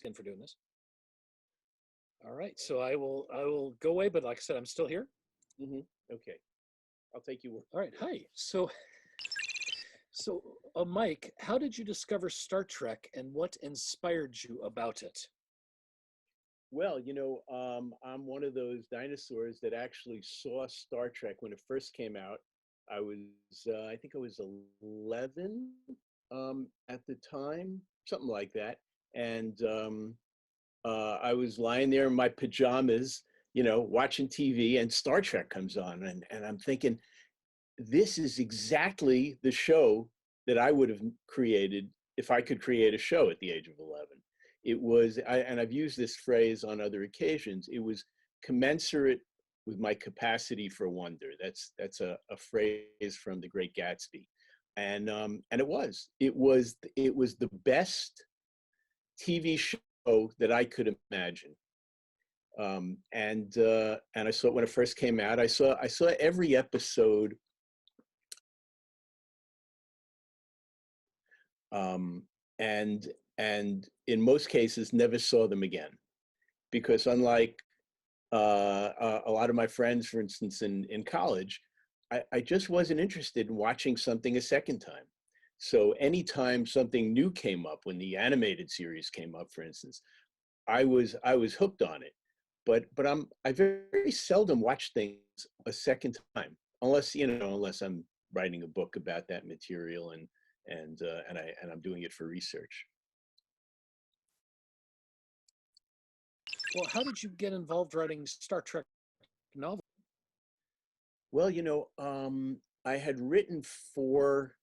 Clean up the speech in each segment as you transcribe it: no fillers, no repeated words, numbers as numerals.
again for doing this. All right, so I will go away, but like I said, I'm still here. Okay, I'll take you. All right, hi. So Mike, how did you discover Star Trek, and what inspired you about it? Well, I'm one of those dinosaurs that actually saw Star Trek when it first came out. I think I was 11 at the time, something like that. And I was lying there in my pajamas, watching TV, and Star Trek comes on. And I'm thinking, this is exactly the show that I would have created if I could create a show at the age of 11. It was, and I've used this phrase on other occasions, it was commensurate with my capacity for wonder. That's a phrase from The Great Gatsby. And it was the best TV show that I could imagine. And I saw it when it first came out. I saw every episode. And in most cases never saw them again, because unlike a lot of my friends, for instance, in college, I just wasn't interested in watching something a second time. So anytime something new came up, when the animated series came up, for instance, I was hooked on it. But I very seldom watch things a second time, unless I'm writing a book about that material and I'm doing it for research. Well, how did you get involved writing Star Trek novels? Well, I had written 4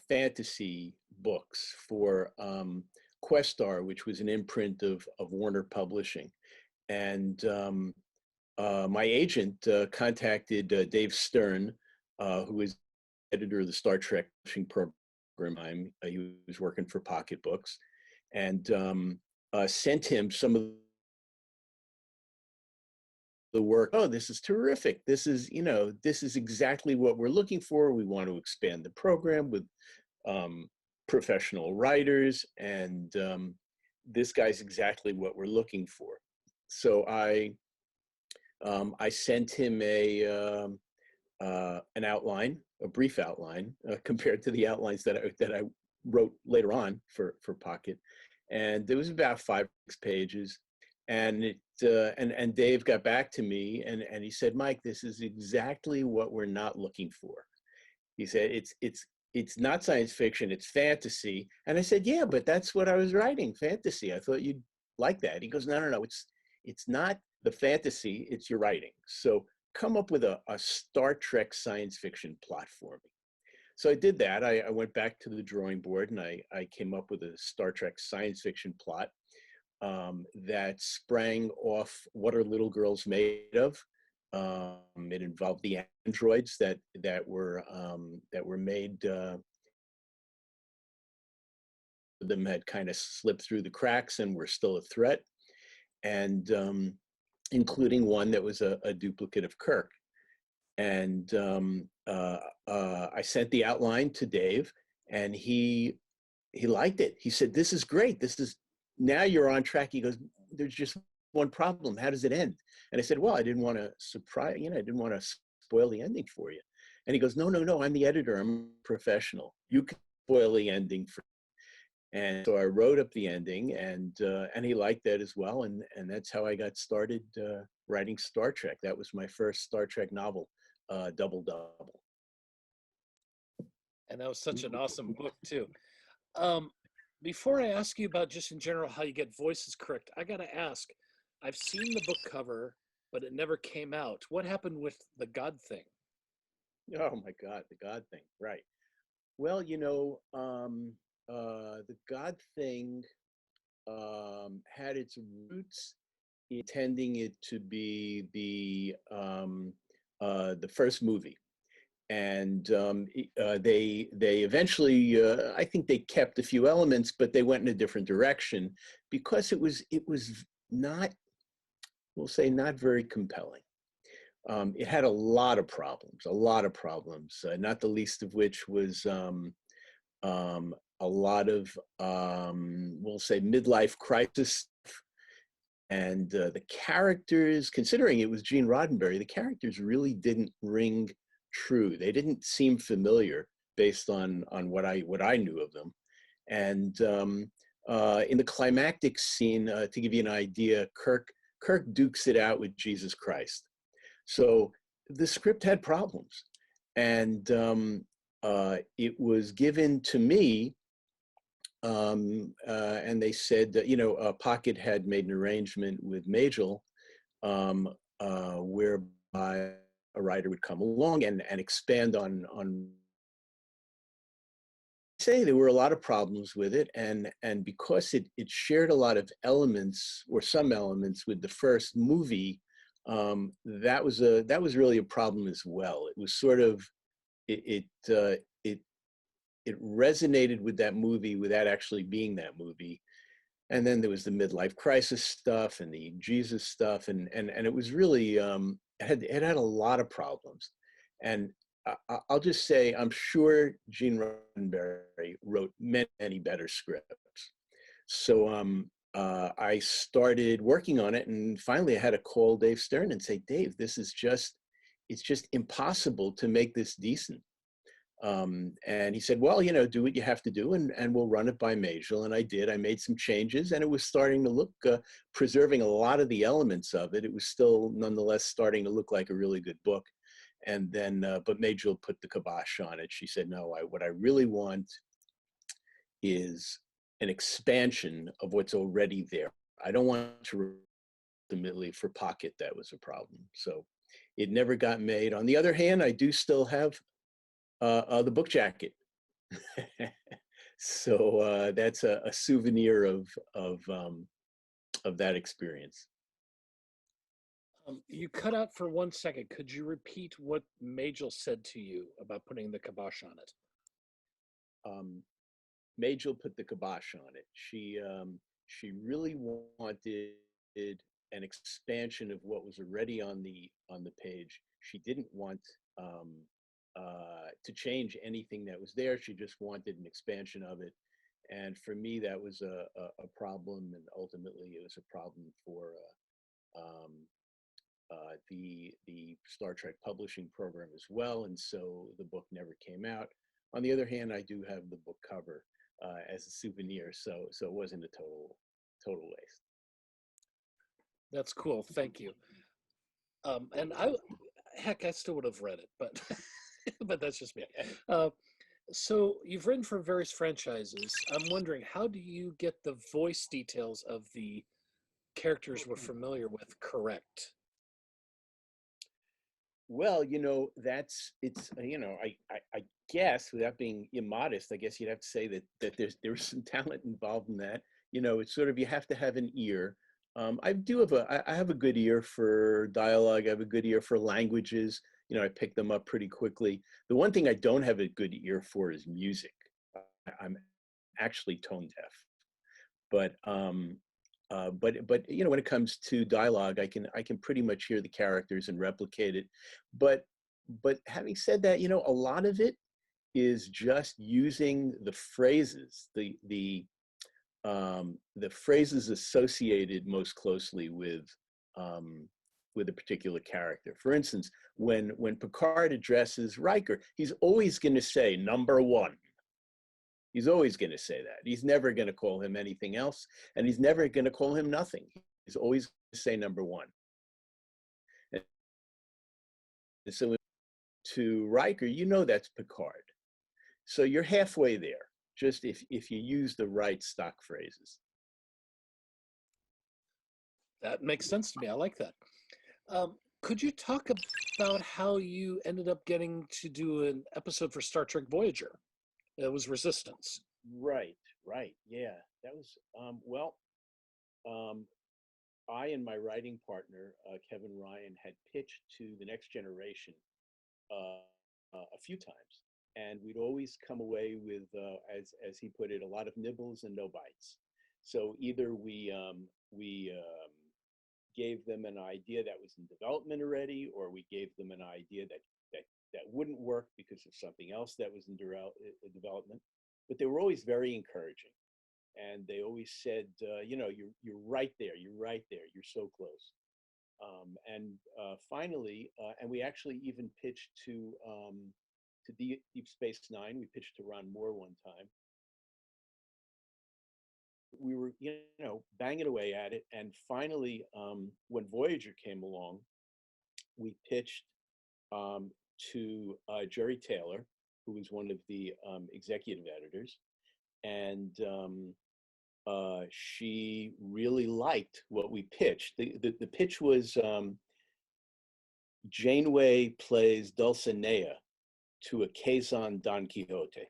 fantasy books for Questar, which was an imprint of Warner Publishing. And my agent contacted Dave Stern, who is editor of the Star Trek publishing program. He was working for Pocket Books, and sent him some of the work. Oh, this is terrific. This is exactly what we're looking for. We want to expand the program with professional writers, and this guy's exactly what we're looking for. So I sent him an outline, a brief outline, compared to the outlines that I wrote later on for Pocket, and it was about 5 pages. And and Dave got back to me, and he said, Mike, this is exactly what we're not looking for. He said, it's not science fiction, it's fantasy. And I said, yeah, but that's what I was writing, fantasy. I thought you'd like that. He goes, no, it's not the fantasy, it's your writing. So come up with a Star Trek science fiction plot for me. So I did that. I went back to the drawing board, and I came up with a Star Trek science fiction plot that sprang off What Are Little Girls Made Of? It involved the androids that were made. Them had kind of slipped through the cracks and were still a threat, and including one that was a duplicate of Kirk. And I sent the outline to Dave, and he liked it. He said, "This is great. Now you're on track." He goes, "There's just one problem. How does it end?" And I said, "Well, I didn't want to surprise, I didn't want to spoil the ending for you." And he goes, No, I'm the editor. I'm a professional. You can spoil the ending for me." And so I wrote up the ending, and he liked that as well. And that's how I got started writing Star Trek. That was my first Star Trek novel, Double Double. And that was such an awesome book too. Before I ask you about just in general how you get voices correct, I got to ask, I've seen the book cover, but it never came out. What happened with the God thing? Oh my God, the God thing, right. Well, the God thing had its roots intending it to be the first movie. And they eventually, I think they kept a few elements, but they went in a different direction because it was not, we'll say, not very compelling. It had a lot of problems, not the least of which was a lot of, we'll say, midlife crisis. And the characters, considering it was Gene Roddenberry, the characters really didn't ring true. They didn't seem familiar based on what I knew of them. And in the climactic scene, to give you an idea, Kirk dukes it out with Jesus Christ. So the script had problems, and it was given to me, and they said that, Pocket had made an arrangement with Majel, whereby a writer would come along and expand on. Say there were a lot of problems with it, and because it shared a lot of elements, or some elements, with the first movie, that was really a problem as well. It was sort of, it resonated with that movie without actually being that movie. And then there was the midlife crisis stuff and the Jesus stuff, and it was really, it had a lot of problems. And I'll just say, I'm sure Gene Roddenberry wrote many better scripts. So I started working on it, and finally I had to call Dave Stern and say, Dave, it's just impossible to make this decent. And he said, well, do what you have to do, and we'll run it by Majel. And I did. I made some changes, and it was starting to look, preserving a lot of the elements of it. It was still nonetheless starting to look like a really good book. And then, but Majel put the kibosh on it. She said, no, what I really want is an expansion of what's already there. I don't want to, ultimately, for Pocket, that was a problem. So it never got made. On the other hand, I do still have the book jacket. So that's a souvenir of that experience. You cut out for 1 second. Could you repeat what Majel said to you about putting the kibosh on it? Majel put the kibosh on it. She really wanted an expansion of what was already on the page. She didn't want to change anything that was there. She just wanted an expansion of it. And for me, that was a problem, and ultimately it was a problem for the Star Trek publishing program as well. And so the book never came out. On the other hand, I do have the book cover as a souvenir, so it wasn't a total waste. That's cool. Thank you. And heck, I still would have read it, but but that's just me. So you've written for various franchises. I'm wondering, how do you get the voice details of the characters we're familiar with correct? Well, I guess, without being immodest, I guess you'd have to say that there's some talent involved in that. It's sort of, you have to have an ear. I have a good ear for dialogue. I have a good ear for languages. I pick them up pretty quickly. The one thing I don't have a good ear for is music. I'm actually tone deaf. But when it comes to dialogue, I can pretty much hear the characters and replicate it. But having said that, a lot of it is just using the phrases, the phrases associated most closely with a particular character. For instance, when Picard addresses Riker, he's always going to say "number one." He's always going to say that. He's never going to call him anything else, and he's never going to call him nothing. He's always going to say "number one." And so to Riker, that's Picard. So you're halfway there, just if you use the right stock phrases. That makes sense to me. I like that. Could you talk about how you ended up getting to do an episode for Star Trek Voyager? It was Resistance. Right. Yeah, that was, I and my writing partner, Kevin Ryan, had pitched to the Next Generation a few times, and we'd always come away with, as he put it, a lot of nibbles and no bites. So either we gave them an idea that was in development already, or we gave them an idea that wouldn't work because of something else that was in development. but they were always very encouraging. And they always said, you know, you're right there, you're right there, you're so close. And finally, and we actually even pitched to Deep Space Nine. We pitched to Ron Moore one time. We were, you know, banging away at it, and finally, when Voyager came along, we pitched to Jerry Taylor, who was one of the executive editors, and she really liked what we pitched. The pitch was Janeway plays Dulcinea to a Kazan Don Quixote,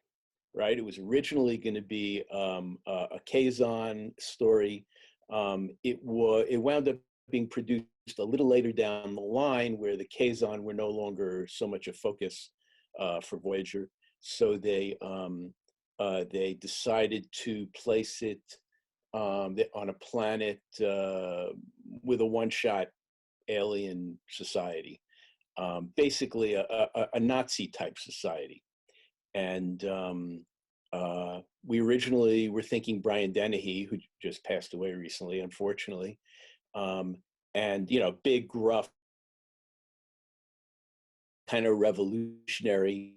right? It was originally going to be a Kazan story. It wound up being produced a little later down the line, where the Kazan were no longer so much a focus for Voyager. So they decided to place it on a planet with a one-shot alien society, basically a Nazi type society. And we originally were thinking Brian Dennehy, who just passed away recently, unfortunately, and, you know, big, gruff, kind of revolutionary,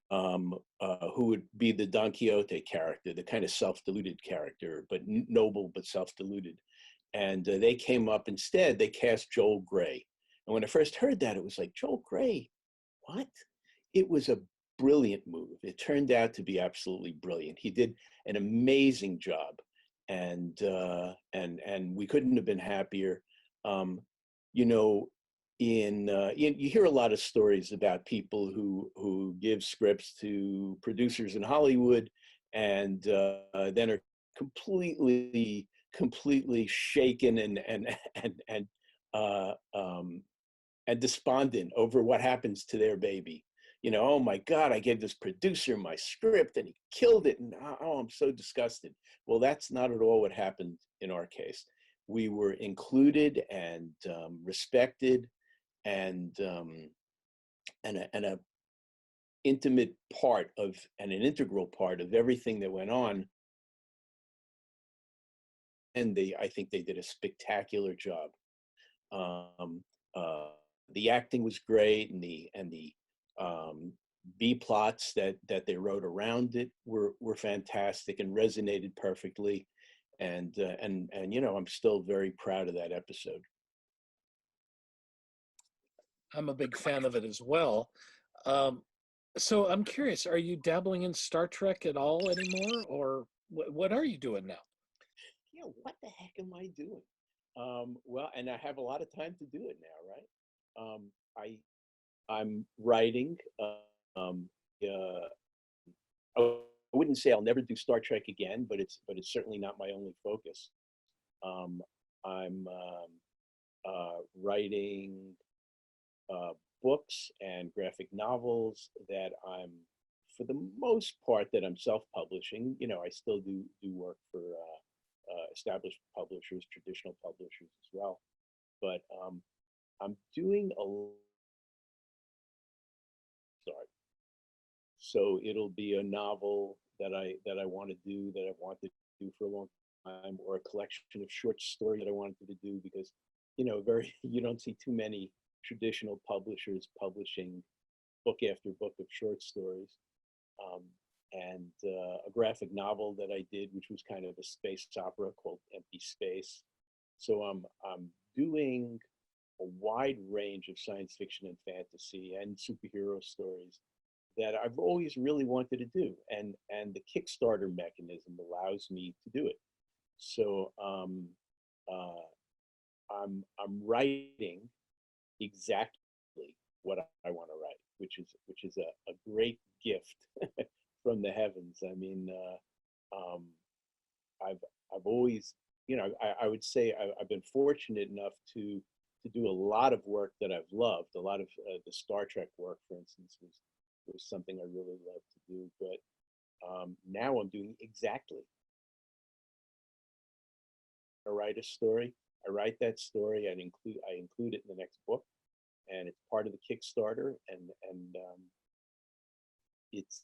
who would be the Don Quixote character, the kind of self-deluded character, but noble but self-deluded. And they came up instead, they cast Joel Grey. And when I first heard that, it was like, Joel Grey, what? It was a brilliant move. It turned out to be absolutely brilliant. He did an amazing job, and we couldn't have been happier. You know, you hear a lot of stories about people who give scripts to producers in Hollywood, and then are completely shaken and despondent over what happens to their baby. You know, oh my God, I gave this producer my script and he killed it, and oh, I'm so disgusted. Well, that's not at all what happened in our case. We were included and respected, and a intimate part of, and an integral part of everything that went on. And I think they did a spectacular job. The acting was great, and the B plots that they wrote around it were fantastic and resonated perfectly. And you know, I'm still very proud of that episode. I'm a big fan of it as well. So I'm curious, are you dabbling in Star Trek at all anymore, or what are you doing now? Yeah, what the heck am I doing? Well, and I have a lot of time to do it now, right? I'm writing. I wouldn't say I'll never do Star Trek again, but it's certainly not my only focus. I'm writing books and graphic novels that I'm, for the most part, that I'm self-publishing. You know, I still do work for established publishers, traditional publishers as well. But I'm doing a start. So it'll be a novel that I want to do, that I've wanted to do for a long time, or a collection of short stories that I wanted to do, because, you know, you don't see too many traditional publishers publishing book after book of short stories. And a graphic novel that I did, which was kind of a space opera called Empty Space. So I'm doing a wide range of science fiction and fantasy and superhero stories that I've always really wanted to do, and the Kickstarter mechanism allows me to do it. So I'm writing exactly what I want to write, which is a great gift from the heavens. I mean, I've always, you know, I would say I've been fortunate enough to do a lot of work that I've loved. A lot of the Star Trek work, for instance, was something I really loved to do. But now I'm doing exactly. I write a story. I write that story and I include it in the next book, and it's part of the Kickstarter, and it's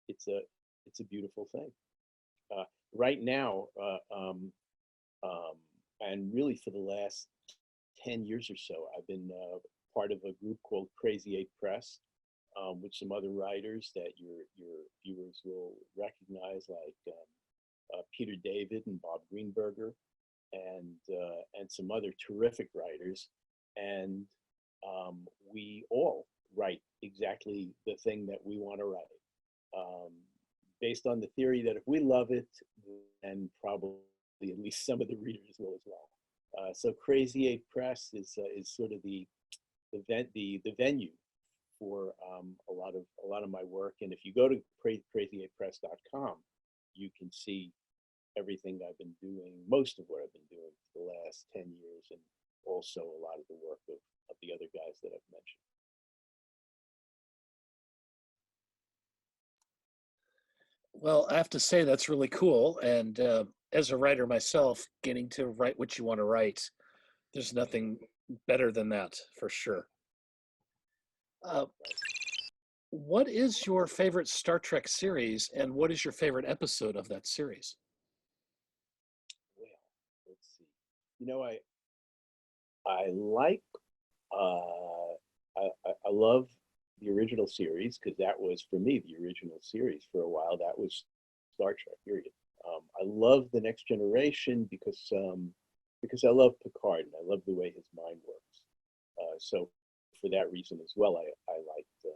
it's a it's a beautiful thing. Right now, um, and really for the last 10 years or so, I've been part of a group called Crazy Eight Press, with some other writers that your viewers will recognize, like Peter David and Bob Greenberger, and some other terrific writers, and we all write exactly the thing that we want to write, um, based on the theory that if we love it, then probably at least some of the readers will as well. So Crazy Eight Press is sort of the venue for a lot of my work. And if you go to crazyeightpress.com, you can see everything I've been doing, most of what I've been doing for the last 10 years, and also a lot of the work of the other guys that I've mentioned. Well, I have to say that's really cool. And as a writer myself, getting to write what you want to write, there's nothing better than that for sure. Uh, what is your favorite Star Trek series, and what is your favorite episode of that series? Well, let's see. You know, I like I love the original series, because that was, for me, the original series for a while. That was Star Trek. Period. I love the Next Generation because I love Picard and I love the way his mind works. So for that reason as well, I liked the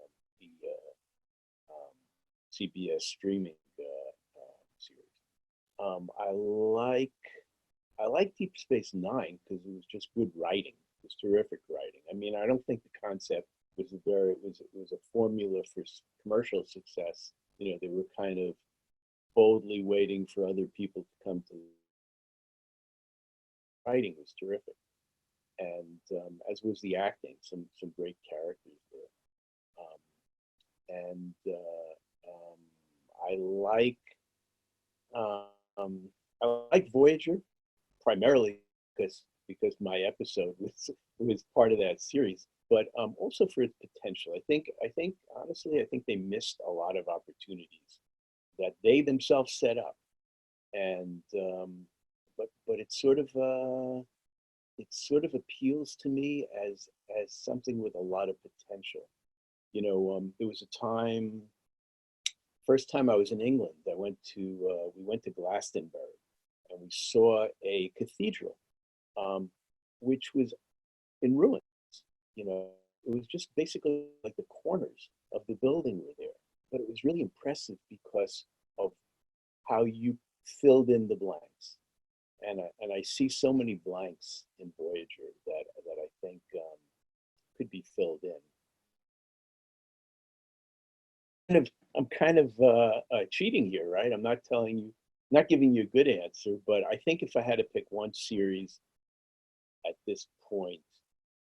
CBS streaming series. I like Deep Space Nine because it was just good writing. It was terrific writing. I mean, I don't think the concept was it was a formula for commercial success. You know, they were kind of boldly waiting for other people to come to. Writing was terrific, and as was the acting. Some great characters there, and I like um, I like Voyager primarily because my episode was part of that series, but also for its potential. I think honestly, I think they missed a lot of opportunities that they themselves set up, and but it sort of appeals to me as something with a lot of potential. You know, there was a time, first time I was in England, we went to Glastonbury, and we saw a cathedral, um, which was in ruins. You know, it was just basically like the corners of the building were there, but it was really impressive because of how you filled in the blanks. And I see so many blanks in Voyager that I think could be filled in. I'm kind of cheating here, right? I'm not telling you, not giving you a good answer, but I think if I had to pick one series at this point,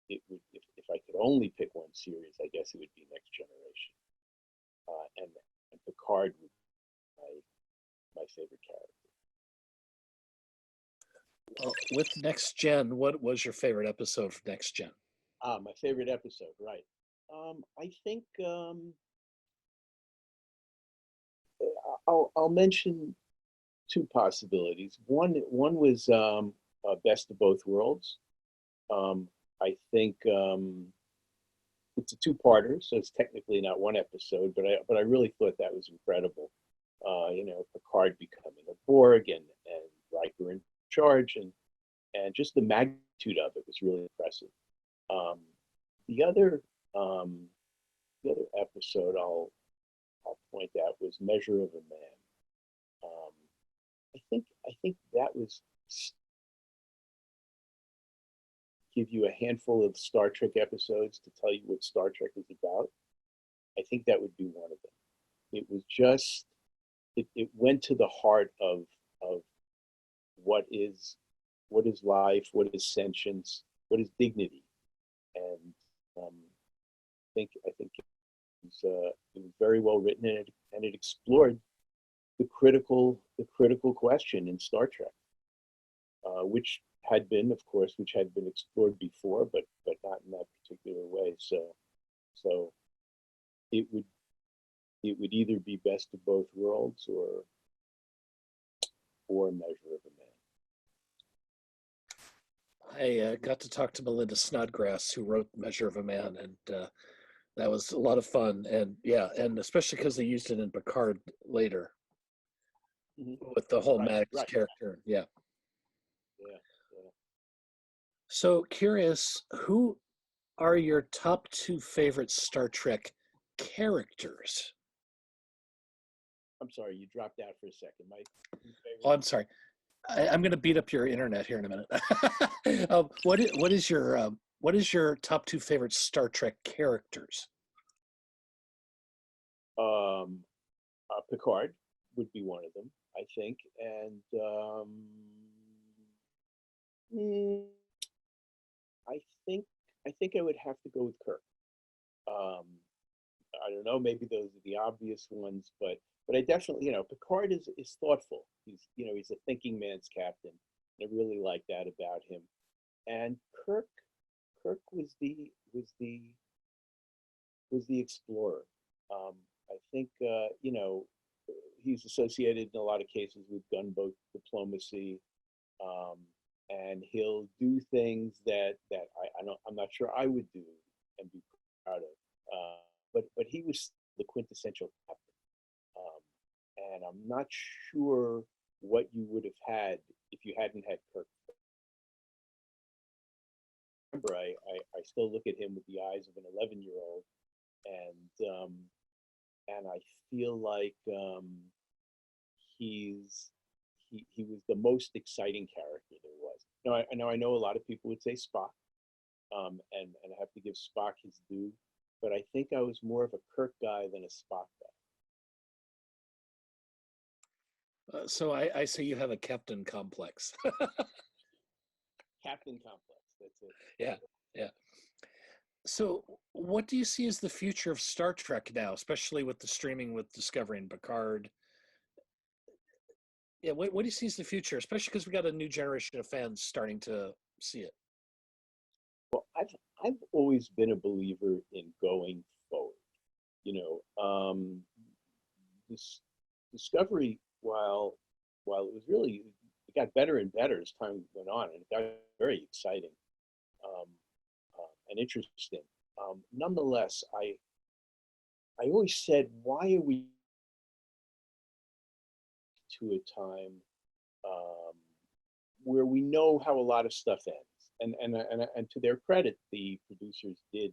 it would, if I could only pick one series, I guess it would be Next Generation, and Picard would be my favorite character. Well, with Next Gen, what was your favorite episode for Next Gen? My favorite episode, right? I think I'll mention two possibilities. One was Best of Both Worlds. I think it's a two-parter, so it's technically not one episode, but I really thought that was incredible. You know, Picard becoming a Borg, and Riker in charge, and just the magnitude of it was really impressive. Um, the other um, the other episode I'll point out was Measure of a Man. Um, I think that was give you a handful of Star Trek episodes to tell you what Star Trek is about. I think that would be one of them. It was just it went to the heart of what is what is life, what is sentience, what is dignity, and I think it was very well written, and it explored the critical question in Star Trek, which had been, of course, which had been explored before, but not in that particular way. So it would it would either be Best of Both Worlds or Measure of a Man. I got to talk to Melinda Snodgrass, who wrote Measure of a Man, and that was a lot of fun. And yeah, and especially because they used it in Picard later with the whole Right, Maddox right. character. Yeah. Yeah, yeah. So curious, who are your top two favorite Star Trek characters? I'm sorry, you dropped out for a second. My two Oh, favorite. I'm sorry. I'm going to beat up your internet here in a minute. What is your top two favorite Star Trek characters? Picard would be one of them, I think, and mm, I think I think I would have to go with Kirk. Um, I don't know, maybe those are the obvious ones, but I definitely, Picard is thoughtful. He's a thinking man's captain. I really like that about him. And Kirk was the explorer. I think he's associated in a lot of cases with gunboat diplomacy, um, and he'll do things that I'm not sure I would do and be proud of. But he was the quintessential captain, and I'm not sure what you would have had if you hadn't had Kirk. Remember, I still look at him with the eyes of an 11-year-old, and I feel like he's he was the most exciting character there was. Now I know a lot of people would say Spock, and I have to give Spock his due, but I think I was more of a Kirk guy than a Spock guy. So I say you have a captain complex. Captain complex. That's it. Yeah, yeah. So what do you see as the future of Star Trek now, especially with the streaming with Discovery and Picard? Yeah, what do you see as the future, especially because we got a new generation of fans starting to see it? Well, I've always been a believer in going forward. This Discovery, while it was really, it got better and better as time went on, and it got very exciting, um, and interesting. Nonetheless, I always said, why are we to a time um, where we know how a lot of stuff ends? And to their credit, the producers did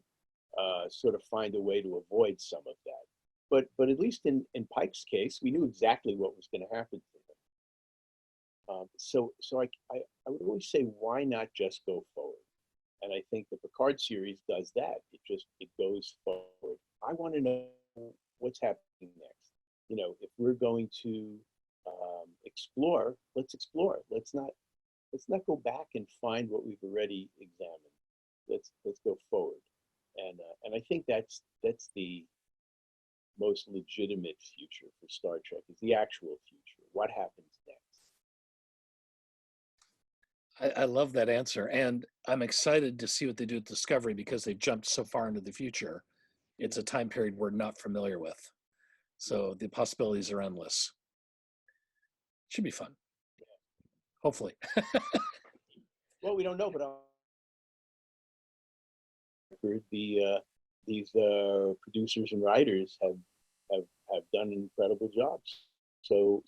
sort of find a way to avoid some of that. But at least in Pike's case, we knew exactly what was going to happen to him. So I would always say, why not just go forward? And I think the Picard series does that. It goes forward. I want to know what's happening next. If we're going to explore, let's explore. Let's not go back and find what we've already examined. Let's go forward. And I think that's the most legitimate future for Star Trek, is the actual future. What happens next? I love that answer, and I'm excited to see what they do with Discovery because they jumped so far into the future. It's a time period we're not familiar with, so the possibilities are endless. Should be fun, hopefully. Well, we don't know, but these producers and writers have done incredible jobs. So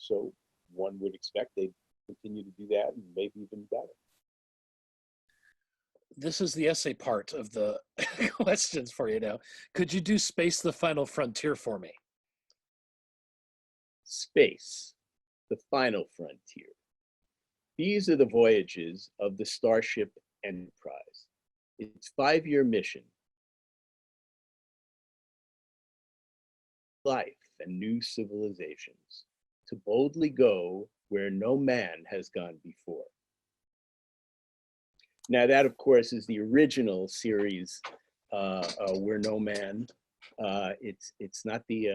one would expect they'd continue to do that, and maybe even better. This is the essay part of the questions for you now. Could you do Space, the Final Frontier for me? Space, the final frontier. These are the voyages of the Starship Enterprise. Its 5-year mission: life and new civilizations, to boldly go where no man has gone before. Now that, of course, is the original series, Where No Man. It's not the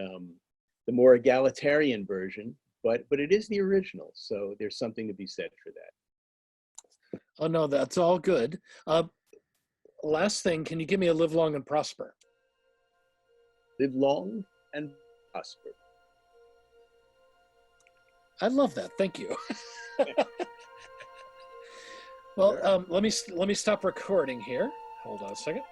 more egalitarian version, but it is the original. So there's something to be said for that. Oh no, that's all good. Last thing, can you give me a live long and prosper? Live long and prosper. I love that. Thank you. Well, Sure. let me stop recording here. Hold on a second.